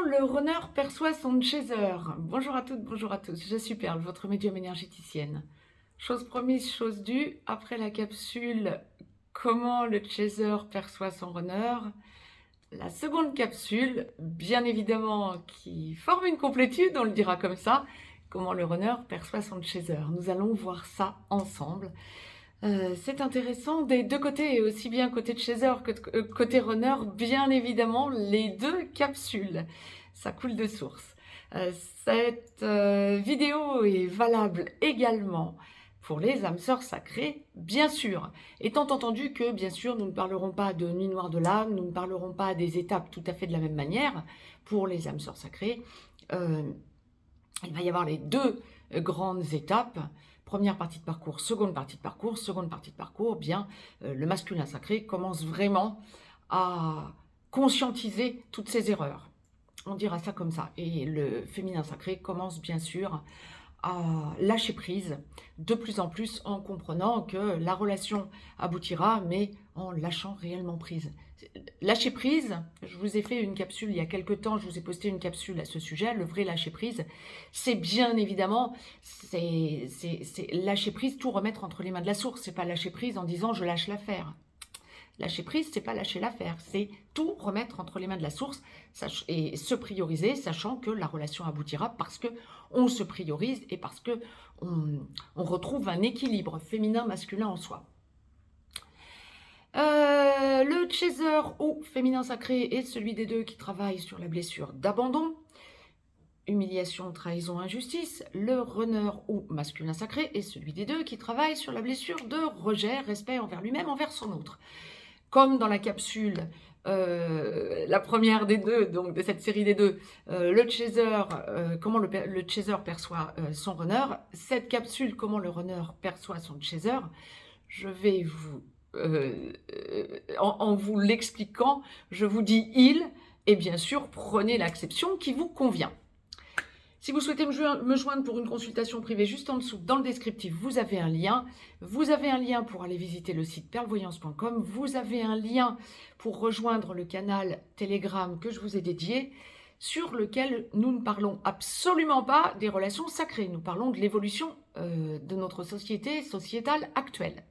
le runner perçoit son chaser? Bonjour à toutes, bonjour à tous, je suis Perle, votre médium énergéticienne. Chose promise, chose due, après la capsule comment le chaser perçoit son runner, la seconde capsule, bien évidemment, qui forme une complétude, on le dira comme ça, comment le runner perçoit son chaser. Nous allons voir ça ensemble. C'est intéressant des deux côtés, aussi bien côté chaser que côté runner, bien évidemment, les deux capsules. Ça coule de source. Cette vidéo est valable également pour les âmes sœurs sacrées, bien sûr. Étant entendu que, bien sûr, nous ne parlerons pas de nuit noire de l'âme, nous ne parlerons pas des étapes tout à fait de la même manière pour les âmes sœurs sacrées. Il va y avoir les deux grandes étapes. Première partie de parcours, seconde partie de parcours, bien, le masculin sacré commence vraiment à conscientiser toutes ses erreurs. On dira ça comme ça. Et le féminin sacré commence bien sûr à lâcher prise de plus en plus en comprenant que la relation aboutira, mais en lâchant réellement prise. Lâcher prise, je vous ai fait une capsule il y a quelques temps, je vous ai posté une capsule à ce sujet, le vrai lâcher prise, c'est bien évidemment, c'est lâcher prise, tout remettre entre les mains de la source, c'est pas lâcher prise en disant je lâche l'affaire. Lâcher prise, c'est pas lâcher l'affaire, c'est tout remettre entre les mains de la source et se prioriser, sachant que la relation aboutira parce que on se priorise et parce que on retrouve un équilibre féminin-masculin en soi. Le chaser ou féminin sacré est celui des deux qui travaille sur la blessure d'abandon, humiliation, trahison, injustice. Le runner ou masculin sacré est celui des deux qui travaille sur la blessure de rejet, respect envers lui-même, envers son autre. Comme dans la capsule, la première des deux, donc de cette série des deux, le chaser, comment le chaser perçoit son runner, cette capsule, comment le runner perçoit son chaser, je vais vous, en vous l'expliquant, je vous dis il, et bien sûr, prenez l'acception qui vous convient. Si vous souhaitez me joindre pour une consultation privée, juste en dessous, dans le descriptif, vous avez un lien. Vous avez un lien pour aller visiter le site perlevoyance.com. Vous avez un lien pour rejoindre le canal Telegram que je vous ai dédié, sur lequel nous ne parlons absolument pas des relations sacrées. Nous parlons de l'évolution de notre société sociétale actuelle.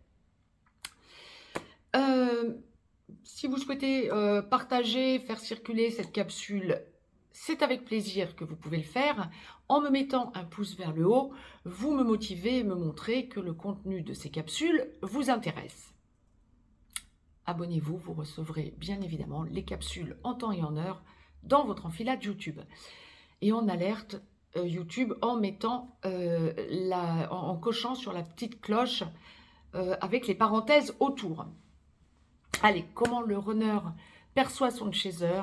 Si vous souhaitez partager, faire circuler cette capsule, c'est avec plaisir que vous pouvez le faire. En me mettant un pouce vers le haut, vous me motivez et me montrez que le contenu de ces capsules vous intéresse. Abonnez-vous, vous recevrez bien évidemment les capsules en temps et en heure dans votre enfilade YouTube. Et en alerte YouTube en mettant, en cochant sur la petite cloche avec les parenthèses autour. Allez, comment le runner perçoit son chaser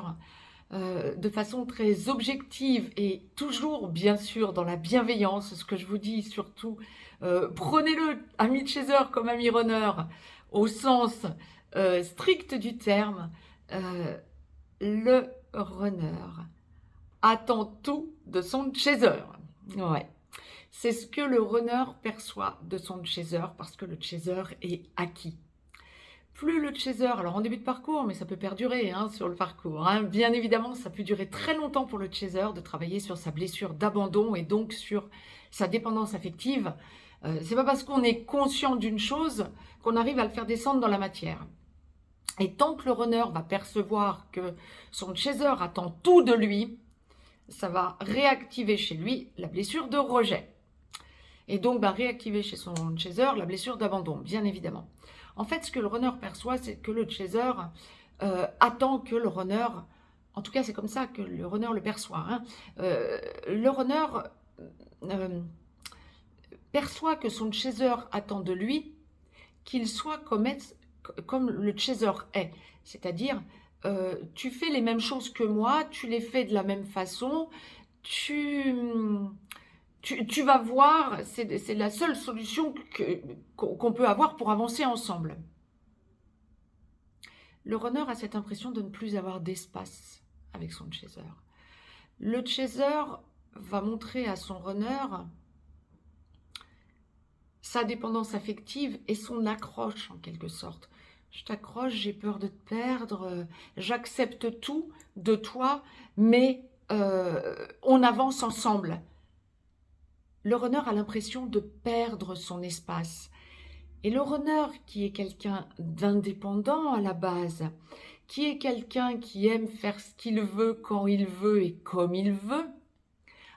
de façon très objective et toujours, bien sûr, dans la bienveillance, ce que je vous dis surtout, prenez-le, ami chaser comme ami runner, au sens strict du terme, le runner attend tout de son chaser. Ouais. C'est ce que le runner perçoit de son chaser parce que le chaser est acquis. Plus le chaser, alors en début de parcours, mais ça peut perdurer sur le parcours, bien évidemment, ça peut durer très longtemps pour le chaser de travailler sur sa blessure d'abandon et donc sur sa dépendance affective. C'est pas parce qu'on est conscient d'une chose qu'on arrive à le faire descendre dans la matière. Et tant que le runner va percevoir que son chaser attend tout de lui, ça va réactiver chez lui la blessure de rejet. Et donc, réactiver chez son chaser la blessure d'abandon, bien évidemment. En fait, ce que le runner perçoit, c'est que le chaser attend que le runner, en tout cas c'est comme ça que le runner le perçoit, le runner perçoit que son chaser attend de lui qu'il soit comme le chaser est. C'est-à-dire, tu fais les mêmes choses que moi, tu les fais de la même façon, tu vas voir, c'est la seule solution qu'on peut avoir pour avancer ensemble. Le runner a cette impression de ne plus avoir d'espace avec son chaser. Le chaser va montrer à son runner sa dépendance affective et son accroche en quelque sorte. Je t'accroche, j'ai peur de te perdre, j'accepte tout de toi, mais on avance ensemble. Le runner a l'impression de perdre son espace. Et le runner, qui est quelqu'un d'indépendant à la base, qui est quelqu'un qui aime faire ce qu'il veut, quand il veut et comme il veut,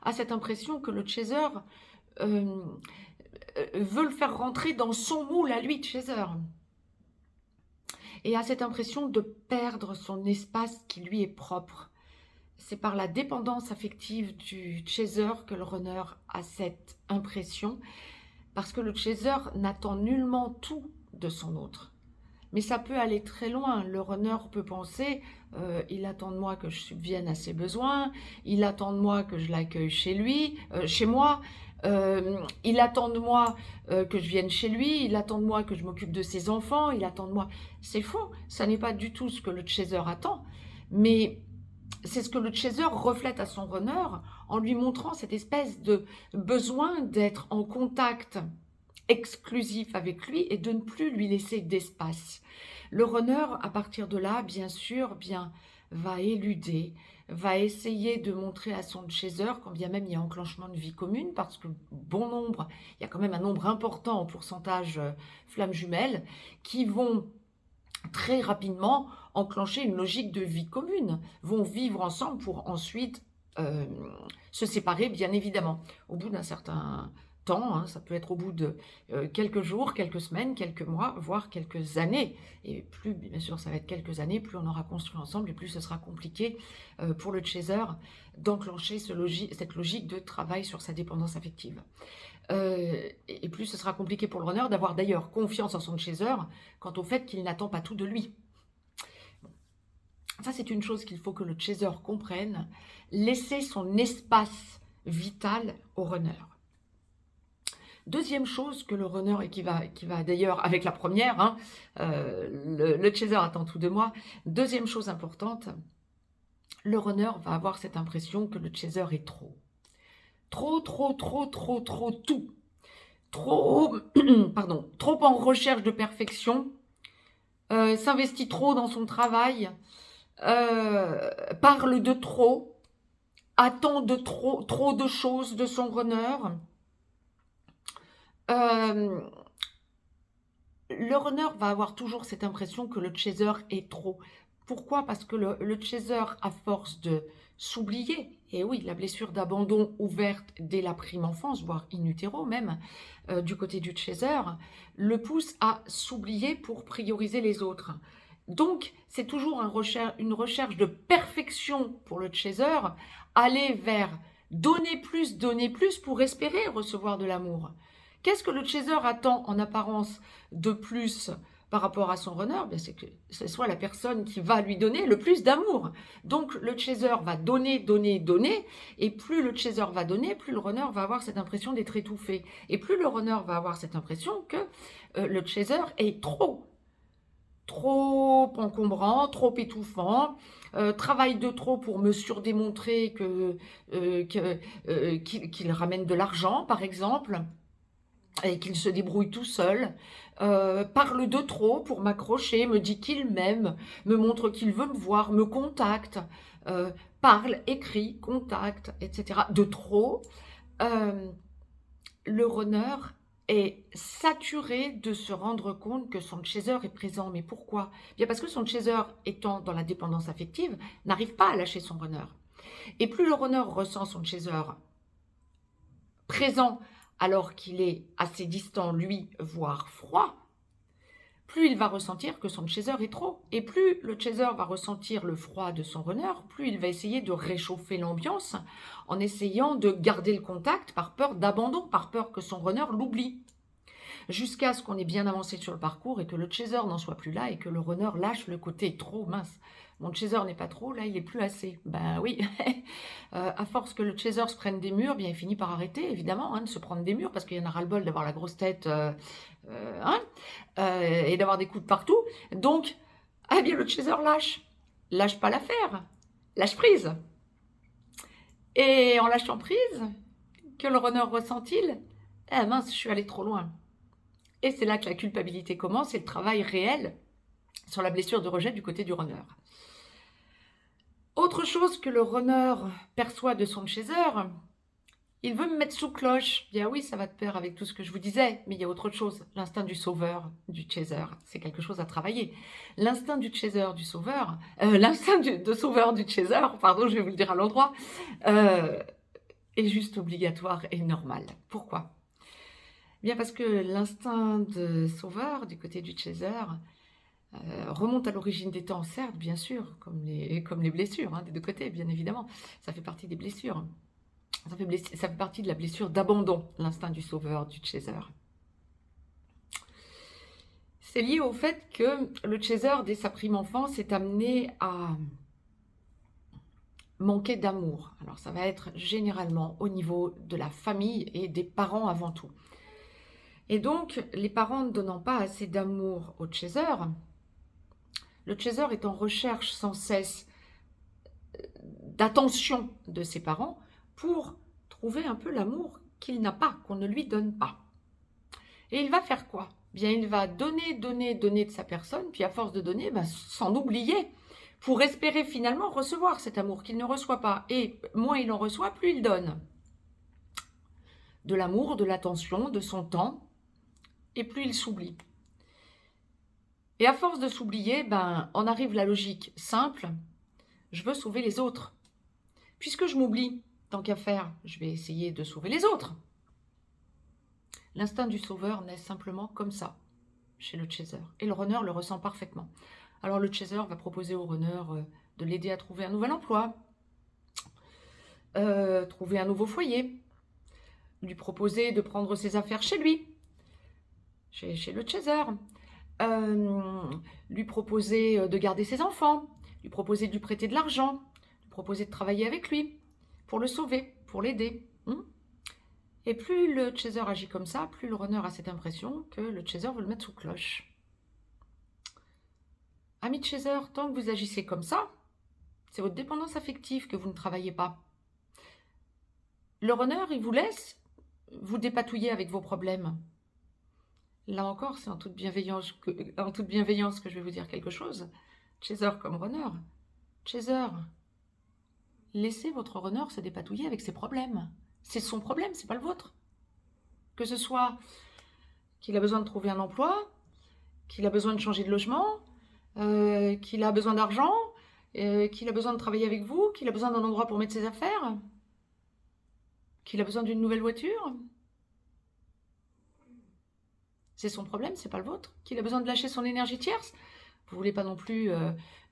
a cette impression que le chaser veut le faire rentrer dans son moule à lui de chaser. Et a cette impression de perdre son espace qui lui est propre. C'est par la dépendance affective du chaser que le runner a cette impression, parce que le chaser n'attend nullement tout de son autre. Mais ça peut aller très loin. Le runner peut penser, il attend de moi que je subvienne à ses besoins, il attend de moi que je l'accueille chez lui, chez moi, il attend de moi que je vienne chez lui, il attend de moi que je m'occupe de ses enfants, il attend de moi... C'est faux, ça n'est pas du tout ce que le chaser attend, mais c'est ce que le chaser reflète à son runner en lui montrant cette espèce de besoin d'être en contact exclusif avec lui et de ne plus lui laisser d'espace. Le runner, à partir de là, bien sûr, va éluder, va essayer de montrer à son chaser, quand bien même il y a enclenchement de vie commune, parce que il y a quand même un nombre important en pourcentage flammes jumelles, qui vont très rapidement enclencher une logique de vie commune, vont vivre ensemble pour ensuite se séparer, bien évidemment, au bout d'un certain temps, hein, ça peut être au bout de quelques jours, quelques semaines, quelques mois, voire quelques années. Et plus, bien sûr, ça va être quelques années, plus on aura construit ensemble et plus ce sera compliqué pour le chaser d'enclencher cette logique de travail sur sa dépendance affective. Et plus ce sera compliqué pour le runner d'avoir d'ailleurs confiance en son chaser quant au fait qu'il n'attend pas tout de lui. Ça, c'est une chose qu'il faut que le chaser comprenne. Laisser son espace vital au runner. Deuxième chose que le runner, et qui va d'ailleurs avec la première, hein, le chaser attend tout de moi. Deuxième chose importante, le runner va avoir cette impression que le chaser est trop. Trop tout. Trop en recherche de perfection, s'investit trop dans son travail, parle de trop, attend de trop de choses de son runner. Le runner va avoir toujours cette impression que le chaser est trop. Pourquoi? Parce que le chaser, à force de s'oublier, et oui, la blessure d'abandon ouverte dès la prime enfance, voire in utero même, du côté du chaser, le pousse à s'oublier pour prioriser les autres. Donc, c'est toujours une recherche de perfection pour le chaser, aller vers donner plus pour espérer recevoir de l'amour. Qu'est-ce que le chaser attend en apparence de plus par rapport à son runner? C'est que ce soit la personne qui va lui donner le plus d'amour. Donc le chaser va donner, et plus le chaser va donner, plus le runner va avoir cette impression d'être étouffé. Et plus le runner va avoir cette impression que le chaser est trop encombrant, trop étouffant, travaille de trop pour me surdémontrer qu'il ramène de l'argent, par exemple, et qu'il se débrouille tout seul, parle de trop pour m'accrocher, me dit qu'il m'aime, me montre qu'il veut me voir, me contacte, parle, écrit, contacte, etc. De trop, le runner est saturé de se rendre compte que son chaser est présent. Mais pourquoi? Bien parce que son chaser, étant dans la dépendance affective, n'arrive pas à lâcher son runner. Et plus le runner ressent son chaser présent alors qu'il est assez distant, lui, voire froid, plus il va ressentir que son chaser est trop. Et plus le chaser va ressentir le froid de son runner, plus il va essayer de réchauffer l'ambiance en essayant de garder le contact par peur d'abandon, par peur que son runner l'oublie. Jusqu'à ce qu'on ait bien avancé sur le parcours et que le chaser n'en soit plus là et que le runner lâche le côté trop mince. Mon chaser n'est pas trop, là il est plus assez. Ben oui, à force que le chaser se prenne des murs, bien il finit par arrêter évidemment de se prendre des murs parce qu'il y en a ras-le-bol d'avoir la grosse tête et d'avoir des coups de partout. Donc, bien le chaser lâche pas l'affaire, lâche prise. Et en lâchant prise, que le runner ressent-il? Eh mince, je suis allé trop loin. Et c'est là que la culpabilité commence et le travail réel sur la blessure de rejet du côté du runner. Autre Autre chose que le runner perçoit de son chaser, il veut me mettre sous cloche. Je dis, ah oui, ça va de pair avec tout ce que je vous disais, mais il y a autre chose. L'instinct du sauveur, du chaser, c'est quelque chose à travailler. L'instinct du chaser, du sauveur, de sauveur du chaser, pardon, je vais vous le dire à l'endroit, est juste obligatoire et normal. Pourquoi? Bien parce que l'instinct de sauveur, du côté du chaser, remonte à l'origine des temps, certes, bien sûr, comme les blessures, hein, des deux côtés, bien évidemment. Ça fait partie des blessures. Ça fait partie de la blessure d'abandon, l'instinct du sauveur, du chaser. C'est lié au fait que le chaser, dès sa prime enfance, est amené à manquer d'amour. Alors ça va être généralement au niveau de la famille et des parents avant tout. Et donc, les parents ne donnant pas assez d'amour au chaser, le chaser est en recherche sans cesse d'attention de ses parents pour trouver un peu l'amour qu'il n'a pas, qu'on ne lui donne pas. Et il va faire quoi? Bien, il va donner de sa personne, puis à force de donner, s'en oublier, pour espérer finalement recevoir cet amour qu'il ne reçoit pas. Et moins il en reçoit, plus il donne. De l'amour, de l'attention, de son temps, et plus il s'oublie. Et à force de s'oublier, on arrive à la logique simple, je veux sauver les autres. Puisque je m'oublie, tant qu'à faire, je vais essayer de sauver les autres. L'instinct du sauveur naît simplement comme ça, chez le chaser. Et le runner le ressent parfaitement. Alors le chaser va proposer au runner de l'aider à trouver un nouvel emploi, trouver un nouveau foyer, lui proposer de prendre ses affaires chez lui, chez le chaser, lui proposer de garder ses enfants, lui proposer de lui prêter de l'argent, lui proposer de travailler avec lui, pour le sauver, pour l'aider. Et plus le chaser agit comme ça, plus le runner a cette impression que le chaser veut le mettre sous cloche. Ami chaser, tant que vous agissez comme ça, c'est votre dépendance affective que vous ne travaillez pas. Le runner, il vous laisse vous dépatouiller avec vos problèmes. Là encore, c'est en toute bienveillance que je vais vous dire quelque chose. Chaser comme runner. Chaser, laissez votre runner se dépatouiller avec ses problèmes. C'est son problème, c'est pas le vôtre. Que ce soit qu'il a besoin de trouver un emploi, qu'il a besoin de changer de logement, qu'il a besoin d'argent, qu'il a besoin de travailler avec vous, qu'il a besoin d'un endroit pour mettre ses affaires, qu'il a besoin d'une nouvelle voiture. C'est son problème, c'est pas le vôtre. Qu'il a besoin de lâcher son énergie tierce. Vous voulez pas non plus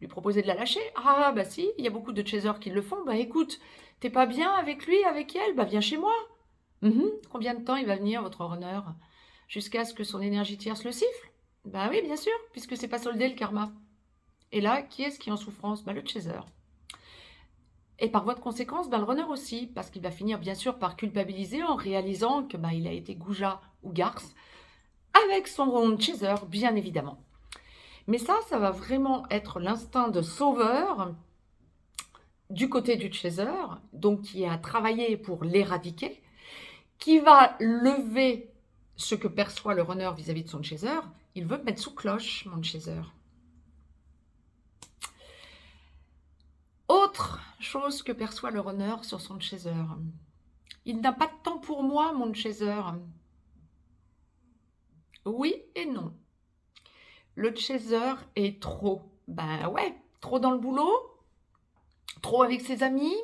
lui proposer de la lâcher? Ah bah si, il y a beaucoup de chasers qui le font. Bah écoute, t'es pas bien avec lui, avec elle? Bah viens chez moi. Combien de temps il va venir, votre runner? Jusqu'à ce que son énergie tierce le siffle? Bah oui, bien sûr, puisque c'est pas soldé le karma. Et là, qui est-ce qui est en souffrance? Bah le chaser. Et par voie de conséquence, le runner aussi, parce qu'il va finir bien sûr par culpabiliser en réalisant que il a été goujat ou garce avec son chaser, bien évidemment. Mais ça va vraiment être l'instinct de sauveur du côté du chaser, donc qui est à travailler pour l'éradiquer, qui va lever ce que perçoit le runner vis-à-vis de son chaser. Il veut mettre sous cloche, mon chaser. Autre chose que perçoit le runner sur son chaser. Il n'a pas de temps pour moi, mon chaser. Oui et non. Le chaser est trop. Trop dans le boulot, trop avec ses amis,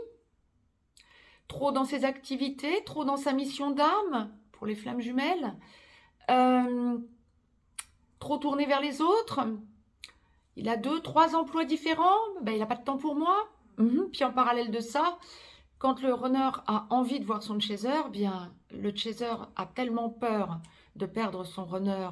trop dans ses activités, trop dans sa mission d'âme pour les flammes jumelles, trop tourné vers les autres. Il a 2, 3 emplois différents, il n'a pas de temps pour moi. Puis en parallèle de ça, quand le runner a envie de voir son chaser, le chaser a tellement peur de perdre son runner,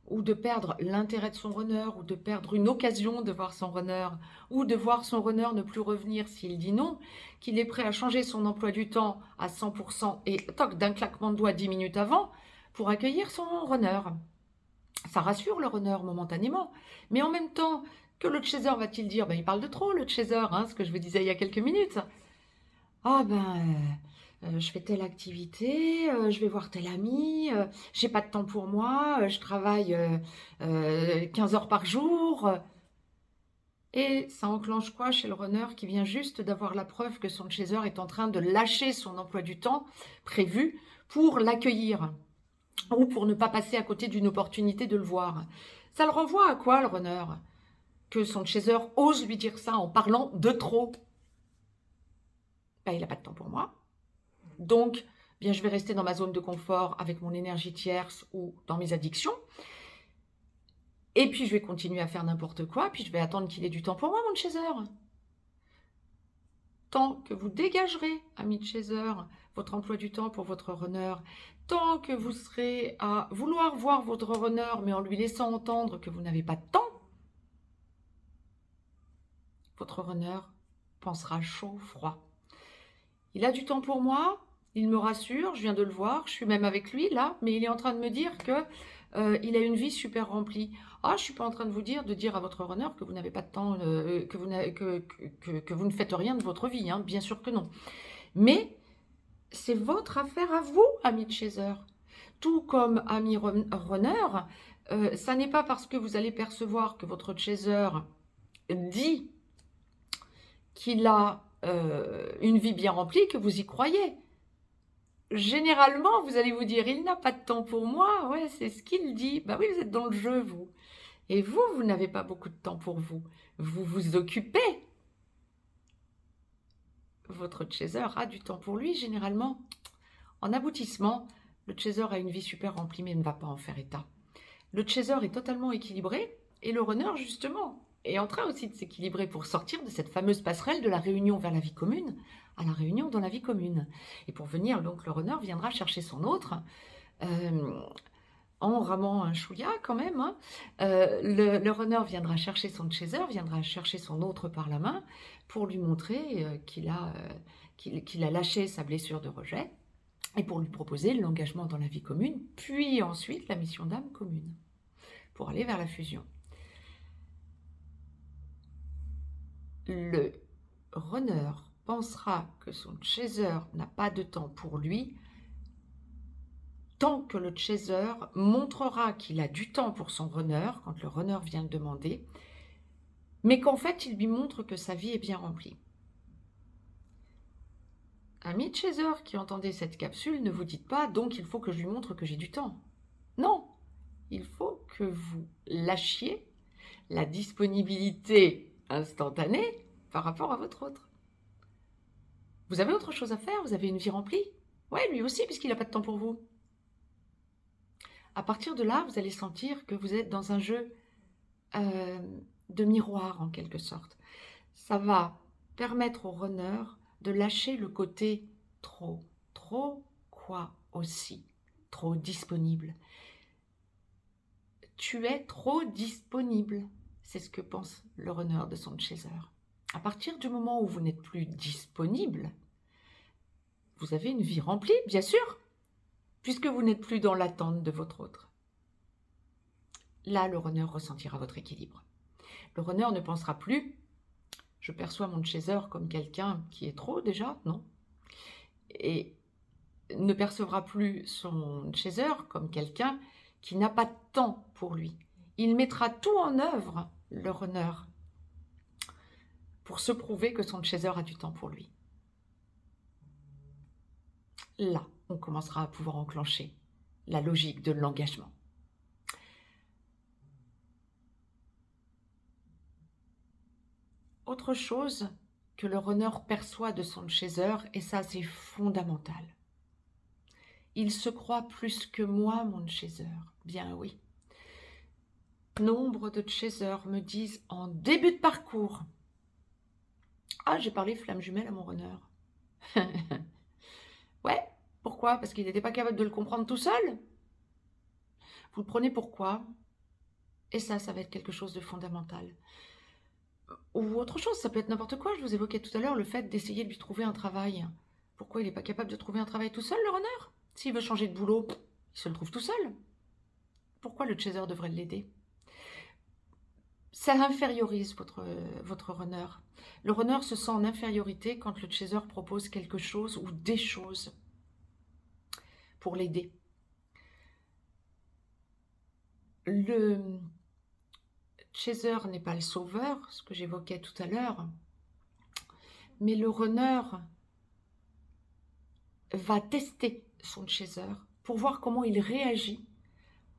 ou de perdre l'intérêt de son runner, ou de perdre une occasion de voir son runner, ou de voir son runner ne plus revenir s'il dit non, qu'il est prêt à changer son emploi du temps à 100% et d'un claquement de doigts 10 minutes avant pour accueillir son runner. Ça rassure le runner momentanément, mais en même temps, que le chaser va-t-il dire? Il parle de trop, le chaser, ce que je vous disais il y a quelques minutes. Je fais telle activité, je vais voir tel ami, j'ai pas de temps pour moi, je travaille 15 heures par jour. Et ça enclenche quoi chez le runner qui vient juste d'avoir la preuve que son chaser est en train de lâcher son emploi du temps prévu pour l'accueillir ou pour ne pas passer à côté d'une opportunité de le voir. Ça le renvoie à quoi, le runner? Que son chaser ose lui dire ça en parlant de trop. Ben, il n'a pas de temps pour moi. Donc, bien, je vais rester dans ma zone de confort avec mon énergie tierce ou dans mes addictions. Et puis, je vais continuer à faire n'importe quoi, puis je vais attendre qu'il ait du temps pour moi, mon chaser. Tant que vous dégagerez, ami chaser, votre emploi du temps pour votre runner, tant que vous serez à vouloir voir votre runner, mais en lui laissant entendre que vous n'avez pas de temps, votre runner pensera chaud, froid. Il a du temps pour moi, il me rassure, je viens de le voir, je suis même avec lui là, mais il est en train de me dire que il a une vie super remplie. Ah, je ne suis pas en train de dire à votre runner que vous n'avez pas de temps, que vous ne faites rien de votre vie, hein, bien sûr que non. Mais c'est votre affaire à vous, ami chaser. Tout comme ami runner, ça n'est pas parce que vous allez percevoir que votre chaser dit qu'il a une vie bien remplie que vous y croyez. Généralement, vous allez vous dire, il n'a pas de temps pour moi, ouais, c'est ce qu'il dit. Bah oui, vous êtes dans le jeu, vous. Et vous, vous n'avez pas beaucoup de temps pour vous. Vous vous occupez. Votre chaser a du temps pour lui, généralement. En aboutissement, le chaser a une vie super remplie, mais ne va pas en faire état. Le chaser est totalement équilibré, et le runner, justement, est en train aussi de s'équilibrer pour sortir de cette fameuse passerelle de la réunion vers la vie commune à la réunion dans la vie commune. Et pour venir, donc, le runner viendra chercher son autre en ramant un chouïa quand même. Hein. Le runner viendra chercher son chaser, viendra chercher son autre par la main pour lui montrer qu'il a lâché sa blessure de rejet et pour lui proposer l'engagement dans la vie commune, puis ensuite la mission d'âme commune pour aller vers la fusion. Le runner pensera que son chaser n'a pas de temps pour lui tant que le chaser montrera qu'il a du temps pour son runner, quand le runner vient le demander, mais qu'en fait, il lui montre que sa vie est bien remplie. Ami chaser qui entendez cette capsule, ne vous dites pas « donc il faut que je lui montre que j'ai du temps ». Non, il faut que vous lâchiez la disponibilité instantanée par rapport à votre autre. Vous avez autre chose à faire, vous avez une vie remplie. Ouais, lui aussi, puisqu'il n'a pas de temps pour vous. À partir de là, vous allez sentir que vous êtes dans un jeu de miroir, en quelque sorte. Ça va permettre au runner de lâcher le côté trop. Trop quoi aussi? Trop disponible. Tu es trop disponible. C'est ce que pense le runner de son chaser. À partir du moment où vous n'êtes plus disponible, vous avez une vie remplie, bien sûr, puisque vous n'êtes plus dans l'attente de votre autre. Là, le runner ressentira votre équilibre. Le runner ne pensera plus « je perçois mon chaser comme quelqu'un qui est trop déjà », non. Et ne percevra plus son chaser comme quelqu'un qui n'a pas de temps pour lui. Il mettra tout en œuvre, le runner, pour se prouver que son chaser a du temps pour lui. Là, on commencera à pouvoir enclencher la logique de l'engagement. Autre chose que le runner perçoit de son chaser, et ça c'est fondamental. Il se croit plus que moi, mon chaser. Bien oui. Nombre de chasers me disent en début de parcours « Ah, j'ai parlé flamme jumelle à mon runner. » Ouais, pourquoi? Parce qu'il n'était pas capable de le comprendre tout seul? Vous le prenez pourquoi? Et ça va être quelque chose de fondamental. Ou autre chose, ça peut être n'importe quoi. Je vous évoquais tout à l'heure le fait d'essayer de lui trouver un travail. Pourquoi il n'est pas capable de trouver un travail tout seul, le runner? S'il veut changer de boulot, il se le trouve tout seul. Pourquoi le chaser devrait l'aider? Ça infériorise votre runner. Le runner se sent en infériorité quand le chaser propose quelque chose ou des choses pour l'aider. Le chaser n'est pas le sauveur, ce que j'évoquais tout à l'heure, mais le runner va tester son chaser pour voir comment il réagit,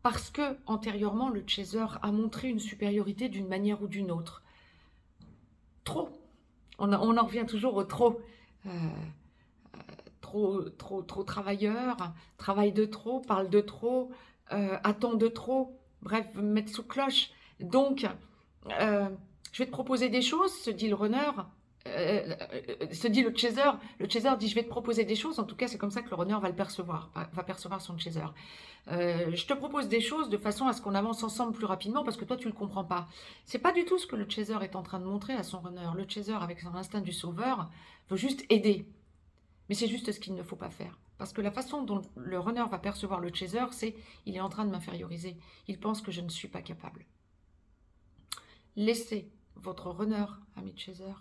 parce que antérieurement, le chaser a montré une supériorité d'une manière ou d'une autre. Trop. On en revient toujours au trop. Trop travailleur, travaille de trop, parle de trop, attend de trop, bref, mettre sous cloche. Donc, je vais te proposer des choses, se dit le runner, se dit le chaser. Le chaser dit, je vais te proposer des choses. En tout cas, c'est comme ça que le runner va le percevoir, va percevoir son chaser. Je te propose des choses de façon à ce qu'on avance ensemble plus rapidement parce que toi, tu ne le comprends pas. C'est pas du tout ce que le chaser est en train de montrer à son runner. Le chaser, avec son instinct du sauveur, veut juste aider. Mais c'est juste ce qu'il ne faut pas faire. Parce que la façon dont le runner va percevoir le chaser, c'est il est en train de m'inférioriser. Il pense que je ne suis pas capable. Laissez votre runner, ami chaser,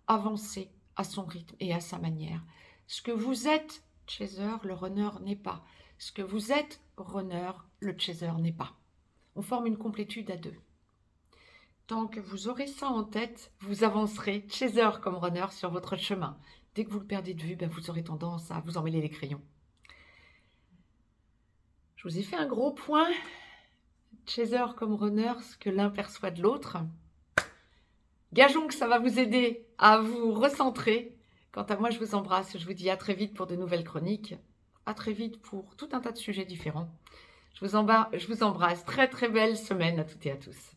avancer à son rythme et à sa manière. Ce que vous êtes, chaser, le runner n'est pas. Ce que vous êtes, runner, le chaser n'est pas. On forme une complétude à deux. Tant que vous aurez ça en tête, vous avancerez, chaser comme runner, sur votre chemin. Dès que vous le perdez de vue, vous aurez tendance à vous emmêler les crayons. Je vous ai fait un gros point. Chaser comme runner, ce que l'un perçoit de l'autre. Gageons que ça va vous aider à vous recentrer. Quant à moi, je vous embrasse. Je vous dis à très vite pour de nouvelles chroniques. À très vite pour tout un tas de sujets différents. Je vous embrasse. Très très belle semaine à toutes et à tous.